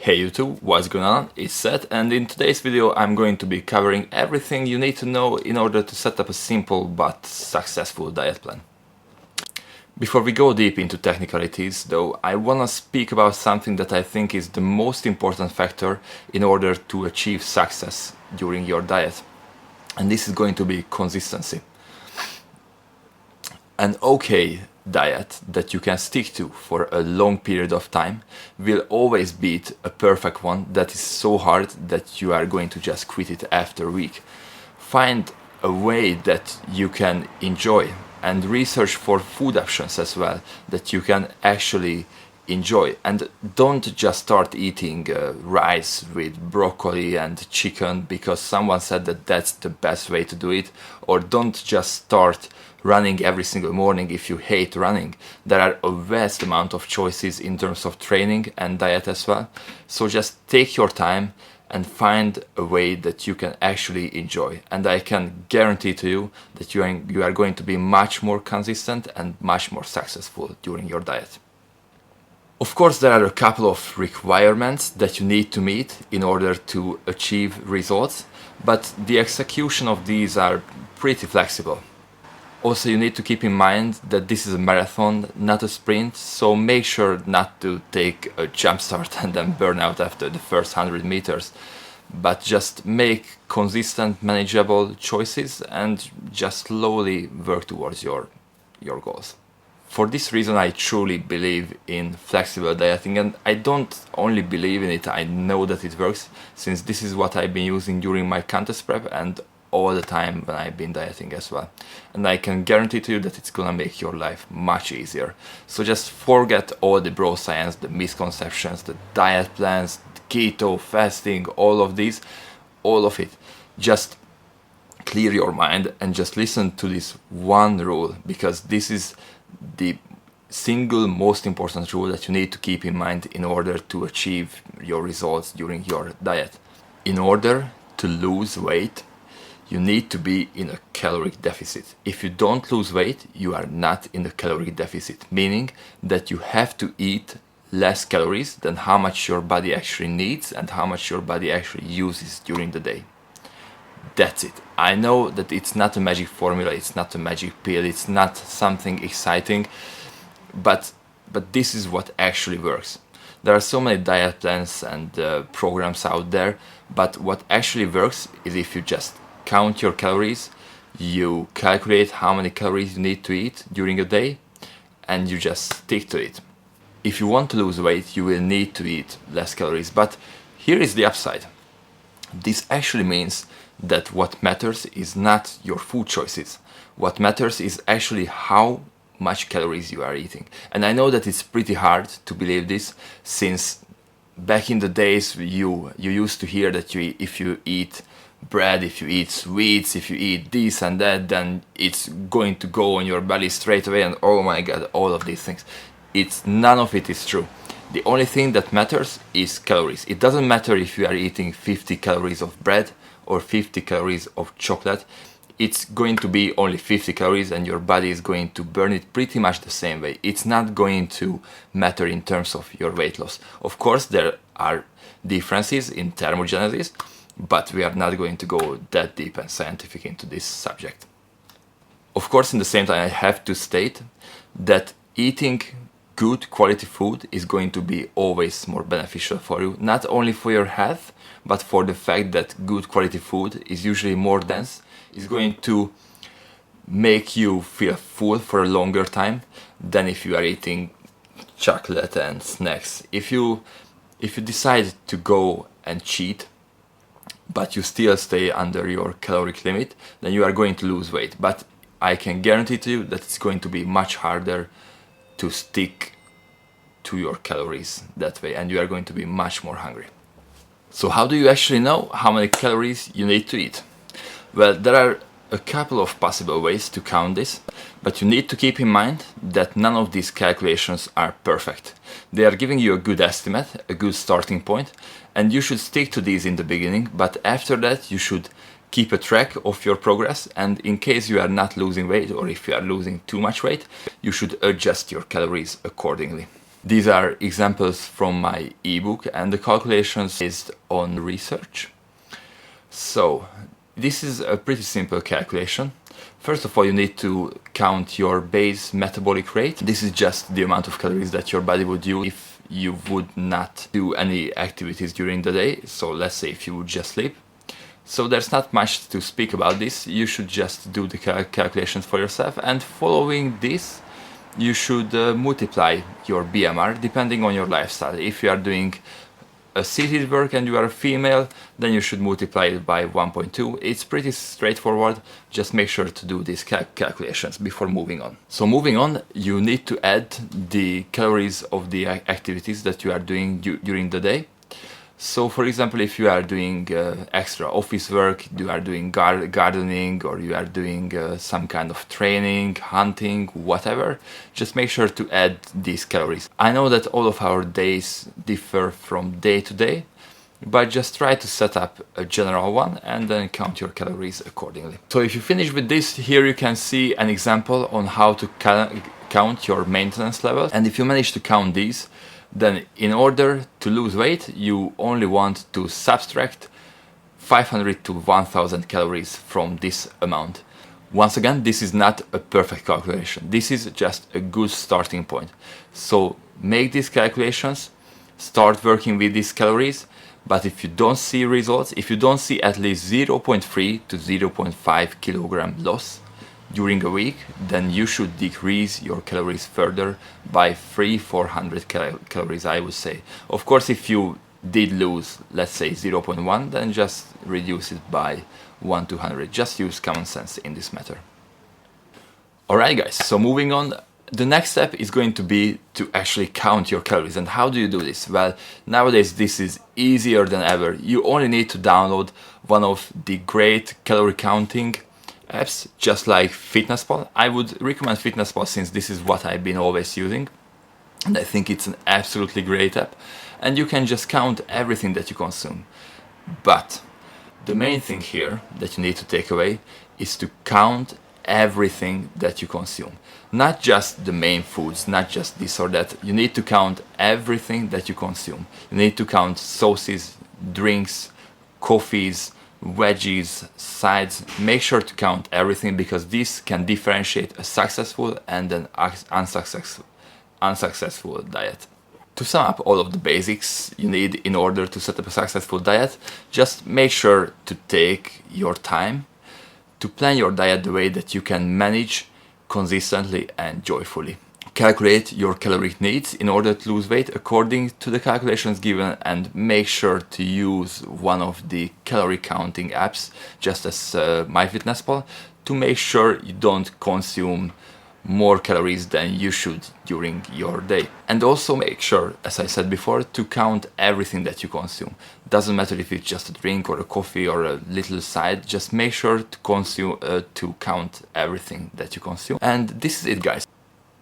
Hey YouTube, what's going on? It's Seth, and in today's video I'm going to be covering everything you need to know in order to set up a simple but successful diet plan. Before we go deep into technicalities though, I wanna speak about something that I think is the most important factor in order to achieve success during your diet. And this is going to be consistency. An okay diet that you can stick to for a long period of time will always beat a perfect one that is so hard that you are going to just quit it after a week. Find a way that you can enjoy and research for food options as well that you can actually enjoy, and don't just start eating rice with broccoli and chicken because someone said that that's the best way to do it, or don't just start running every single morning if you hate running. There are a vast amount of choices in terms of training and diet as well, so just take your time and find a way that you can actually enjoy, and I can guarantee to you that you are going to be much more consistent and much more successful during your diet. Of course, there are a couple of requirements that you need to meet in order to achieve results, but the execution of these are pretty flexible. Also, you need to keep in mind that this is a marathon, not a sprint, so make sure not to take a jump start and then burn out after the first 100 meters, but just make consistent, manageable choices and just slowly work towards your goals. For this reason, I truly believe in flexible dieting, and I don't only believe in it, I know that it works, since this is what I've been using during my contest prep and all the time when I've been dieting as well. And I can guarantee to you that it's gonna make your life much easier. So just forget all the bro science, the misconceptions, the diet plans, keto, fasting, all of it. Just clear your mind and just listen to this one rule, because this is the single most important rule that you need to keep in mind in order to achieve your results during your diet. In order to lose weight, you need to be in a caloric deficit. If you don't lose weight, you are not in a caloric deficit, meaning that you have to eat less calories than how much your body actually needs and how much your body actually uses during the day. That's it. I know that it's not a magic formula, it's not a magic pill, it's not something exciting, but this is what actually works. There are so many diet plans and programs out there, but what actually works is if you just count your calories, you calculate how many calories you need to eat during a day, and you just stick to it. If you want to lose weight, you will need to eat less calories, but here is the upside. This actually means that what matters is not your food choices. What matters is actually how much calories you are eating. And I know that it's pretty hard to believe this, since back in the days you used to hear that if you eat bread, if you eat sweets, if you eat this and that, then it's going to go on your belly straight away, and oh my god, all of these things. None of it is true. The only thing that matters is calories. It doesn't matter if you are eating 50 calories of bread or 50 calories of chocolate. It's going to be only 50 calories and your body is going to burn it pretty much the same way. It's not going to matter in terms of your weight loss. Of course, there are differences in thermogenesis, but we are not going to go that deep and scientific into this subject. Of course, in the same time, I have to state that eating good quality food is going to be always more beneficial for you, not only for your health, but for the fact that good quality food is usually more dense, is going to make you feel full for a longer time than if you are eating chocolate and snacks. If you decide to go and cheat, but you still stay under your caloric limit, then you are going to lose weight. But I can guarantee to you that it's going to be much harder to stick to your calories that way, and you are going to be much more hungry. So how do you actually know how many calories you need to eat? Well, there are a couple of possible ways to count this, but you need to keep in mind that none of these calculations are perfect. They are giving you a good estimate, a good starting point, and you should stick to these in the beginning, but after that you should keep a track of your progress, and in case you are not losing weight or if you are losing too much weight, you should adjust your calories accordingly. These are examples from my ebook, and the calculations based on research. So this is a pretty simple calculation. First of all, you need to count your base metabolic rate. This is just the amount of calories that your body would use if you would not do any activities during the day. So let's say if you would just sleep. So there's not much to speak about this. You should just do the calculations for yourself, and following this you should multiply your BMR depending on your lifestyle. If you are doing a seated work and you are a female, then you should multiply it by 1.2. It's pretty straightforward. Just make sure to do these calculations before moving on. So moving on, you need to add the calories of the activities that you are doing during the day. So for example, if you are doing extra office work, you are doing gardening, or you are doing some kind of training, hunting, whatever, just make sure to add these calories. I know that all of our days differ from day to day, but just try to set up a general one and then count your calories accordingly. So if you finish with this, here you can see an example on how to count your maintenance levels. And if you manage to count these, then in order to lose weight, you only want to subtract 500 to 1000 calories from this amount. Once again, this is not a perfect calculation. This is just a good starting point. So make these calculations, start working with these calories, but if you don't see results, if you don't see at least 0.3 to 0.5 kilogram loss during a week, then you should decrease your calories further by 300-400 calories, I would say. Of course, if you did lose, let's say 0.1, then just reduce it by 1-200. Just use common sense in this matter. Alright guys, so moving on, the next step is going to be to actually count your calories. And how do you do this? Well, nowadays this is easier than ever. You only need to download one of the great calorie counting apps, just like FitnessPal. I would recommend FitnessPal since this is what I've been always using, and I think it's an absolutely great app, and you can just count everything that you consume. But the main thing here that you need to take away is to count everything that you consume, not just the main foods, not just this or that. You need to count everything that you consume. You need to count sauces, drinks, coffees, veggies, sides. Make sure to count everything, because this can differentiate a successful and an unsuccessful diet. To sum up all of the basics you need in order to set up a successful diet, just make sure to take your time to plan your diet the way that you can manage consistently and joyfully. Calculate your caloric needs in order to lose weight according to the calculations given, and make sure to use one of the calorie counting apps, just as MyFitnessPal, to make sure you don't consume more calories than you should during your day. And also make sure, as I said before, to count everything that you consume. Doesn't matter if it's just a drink or a coffee or a little side, just make sure to count everything that you consume. And this is it, guys.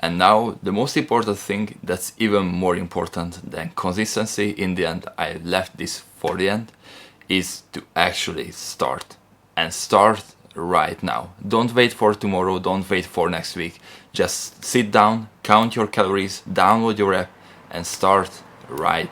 And now the most important thing, that's even more important than consistency, in the end, I left this for the end, is to actually start. And start right now. Don't wait for tomorrow, don't wait for next week. Just sit down, count your calories, download your app, and start right